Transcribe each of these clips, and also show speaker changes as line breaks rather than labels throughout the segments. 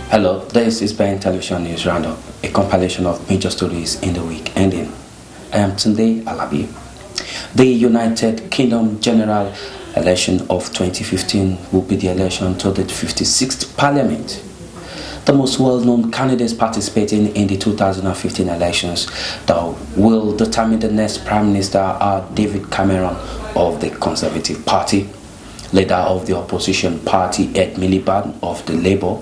Hello, this is Ben Television News Roundup, a compilation of major stories in the week ending. I am Tunde Alabi. The United Kingdom general election of 2015 will be the election to the 56th Parliament. The most well-known candidates participating in the 2015 elections that will determine the next Prime Minister are David Cameron of the Conservative Party, leader of the opposition party Ed Miliband of the Labour,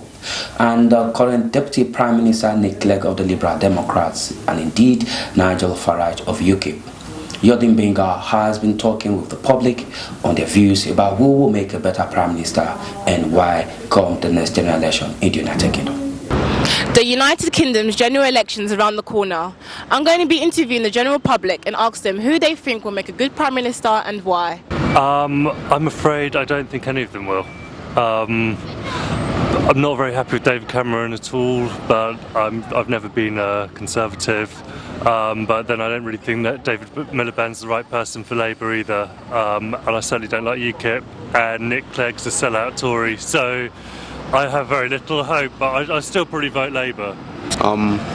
and the current Deputy Prime Minister Nick Clegg of the Liberal Democrats, and indeed Nigel Farage of UKIP. Yodin Benga has been talking with the public on their views about who will make a better Prime Minister and why come the next general election in the United Kingdom.
The United Kingdom's general elections around the corner. I'm going to be interviewing the general public and ask them who they think will make a good Prime Minister and why.
I'm afraid I don't think any of them will. I'm not very happy with David Cameron at all, but I've never been a Conservative. But then I don't really think that David Miliband's the right person for Labour either. And I certainly don't like UKIP, and Nick Clegg's a sellout Tory. So I have very little hope, but I still probably vote Labour.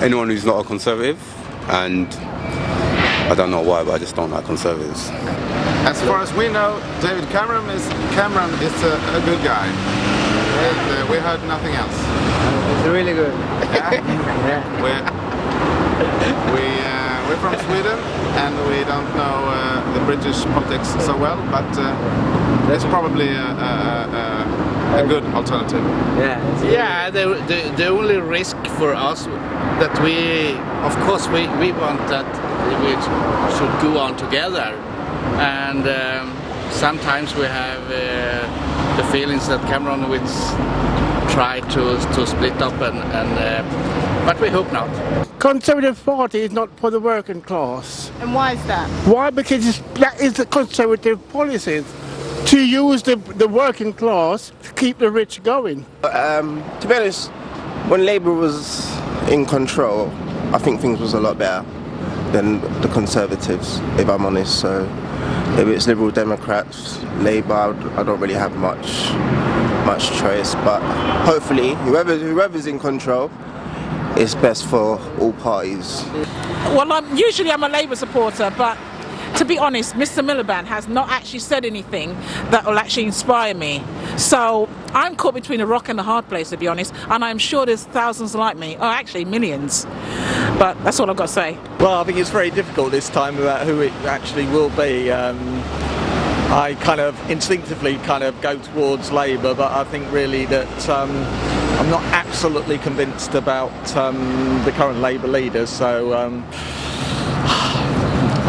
Anyone who's not a Conservative, and I don't know why, but I just don't like Conservatives.
As far as we know, David Cameron is a good guy. And, we heard nothing else.
It's really good.
Yeah. We're from Sweden, and we don't know the British politics so well, but it's probably a good alternative.
Yeah.
The only risk for us that we want that we should go on together, and sometimes we have the feelings that Cameron would try to split up, but we hope not.
Conservative Party is not for the working class.
And why is that?
Why? Because that is the Conservative policies, to use the working class to keep the rich going.
To be honest, when Labour was in control, I think things was a lot better than the Conservatives, if I'm honest. So if it's Liberal Democrats, Labour, I don't really have much choice. But hopefully, whoever's in control, it's best for all parties.
Well, I'm a Labour supporter, but to be honest, Mr. Miliband has not actually said anything that will actually inspire me. So I'm caught between a rock and a hard place, to be honest, and I'm sure there's thousands like me, or actually millions. But that's all I've got to say.
Well, I think it's very difficult this time about who it actually will be. I kind of instinctively go towards Labour, but I think really that I'm not absolutely convinced about the current Labour leaders. So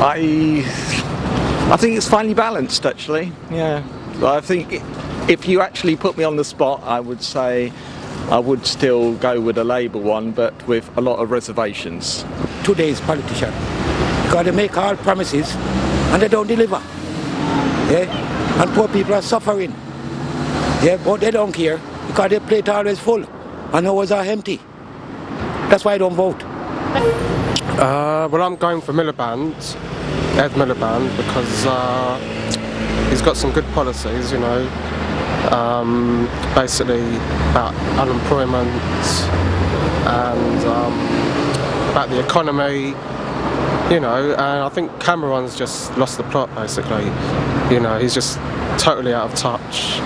I think it's finely balanced, actually. Yeah, I think if you actually put me on the spot, I would say I would still go with a Labour one, but with a lot of reservations.
Today's politician, because they make all promises and they don't deliver. Yeah, and poor people are suffering. Yeah, but they don't care because their plate always full and ours are empty. That's why I don't vote.
Well, I'm going for Miliband, Ed Miliband, because he's got some good policies, basically about unemployment and about the economy, and I think Cameron's just lost the plot, basically. He's just totally out of touch.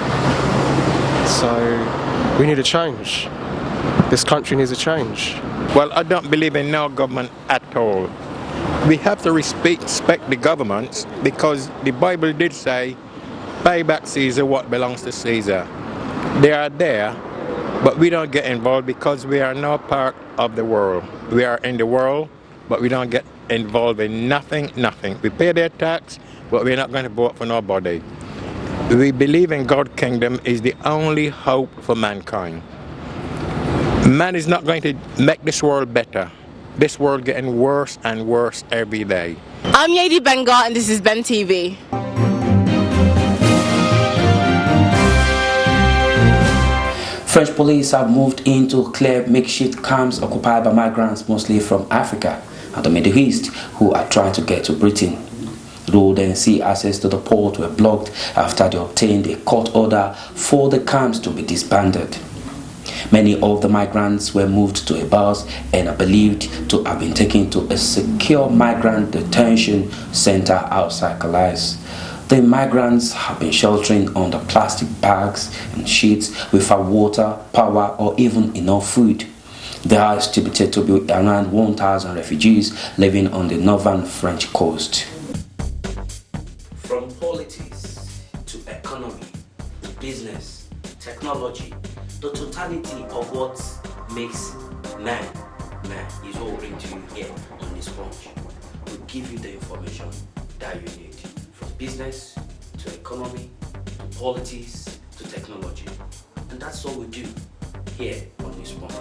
So we need a change. This country needs a change.
Well, I don't believe in no government at all. We have to respect the governments, because the Bible did say, pay back Caesar what belongs to Caesar. They are there, but we don't get involved because we are no part of the world. We are in the world, but we don't get involved in nothing. We pay their tax, but we're not going to vote for nobody. We believe in God's kingdom is the only hope for mankind. Man is not going to make this world better. This world getting worse and worse every day.
I'm Yodi Benga and this is Ben TV.
French police have moved in to clear makeshift camps occupied by migrants, mostly from Africa and the Middle East, who are trying to get to Britain. Road and sea access to the port were blocked after they obtained a court order for the camps to be disbanded. Many of the migrants were moved to a bus and are believed to have been taken to a secure migrant detention center outside Calais. The migrants have been sheltering under plastic bags and sheets without water, power, or even enough food. There are estimated to be around 1,000 refugees living on the northern French coast. From politics to economy, business, technology, the totality of what makes man is what we bring to you here on this Punch. We give you the information that you need, from business to economy to politics to technology, and that's all we do here on this Punch,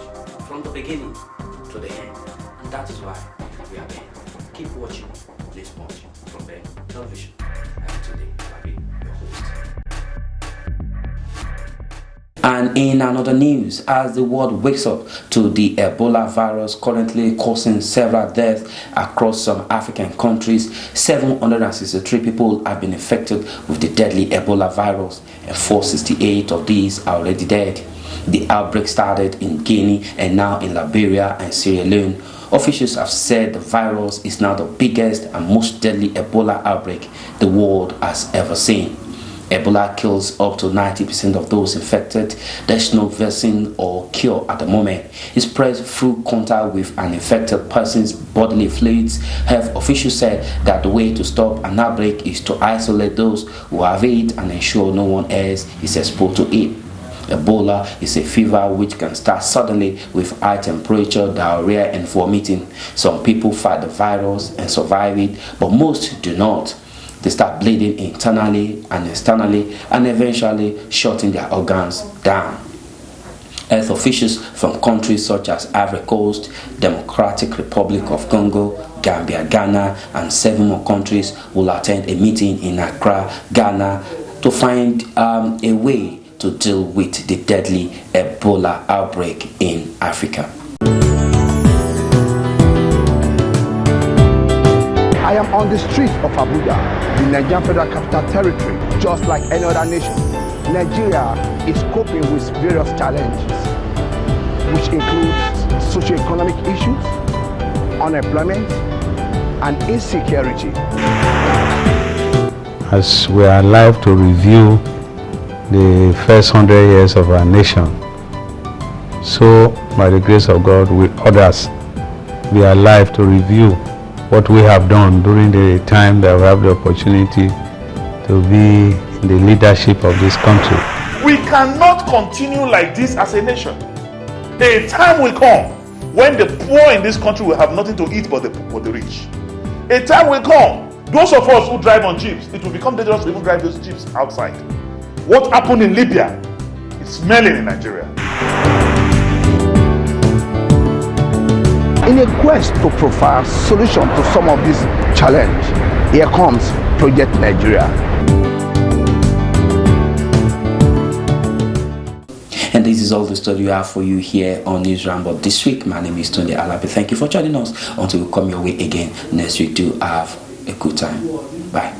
from the beginning to the end, and that is why we are there. Keep watching this Punch from Ben Television. And today I'll be your host. And in another news, as the world wakes up to the Ebola virus currently causing several deaths across some African countries, 763 people have been infected with the deadly Ebola virus, and 468 of these are already dead. The outbreak started in Guinea and now in Liberia and Sierra Leone. Officials have said the virus is now the biggest and most deadly Ebola outbreak the world has ever seen. Ebola kills up to 90% of those infected. There's no vaccine or cure at the moment. It spreads through contact with an infected person's bodily fluids. Health officials said that the way to stop an outbreak is to isolate those who have it and ensure no one else is exposed to it. Ebola is a fever which can start suddenly with high temperature, diarrhea, and vomiting. Some people fight the virus and survive it, but most do not. They start bleeding internally and externally and eventually shutting their organs down. Health officials from countries such as Ivory Coast, Democratic Republic of Congo, Gambia, Ghana, and 7 more countries will attend a meeting in Accra, Ghana, to find a way to deal with the deadly Ebola outbreak in Africa.
I am on the streets of Abuja, the Nigerian Federal Capital Territory, just like any other nation. Nigeria is coping with various challenges, which include socio-economic issues, unemployment, and insecurity.
As we are alive to review the first 100 years of our nation, so by the grace of God, with others, we are alive to review what we have done during the time that we have the opportunity to be in the leadership of this country.
We cannot continue like this as a nation. A time will come when the poor in this country will have nothing to eat but the rich. A time will come, those of us who drive on jeeps, it will become dangerous to even drive those jeeps outside. What happened in Libya is smelling in Nigeria.
In a quest to provide solution to some of these challenges, here comes Project Nigeria.
And this is all the story we have for you here on News Roundup this week. My name is Tony Alabi. Thank you for joining us. Until we come your way again next week, do have a good time. Bye.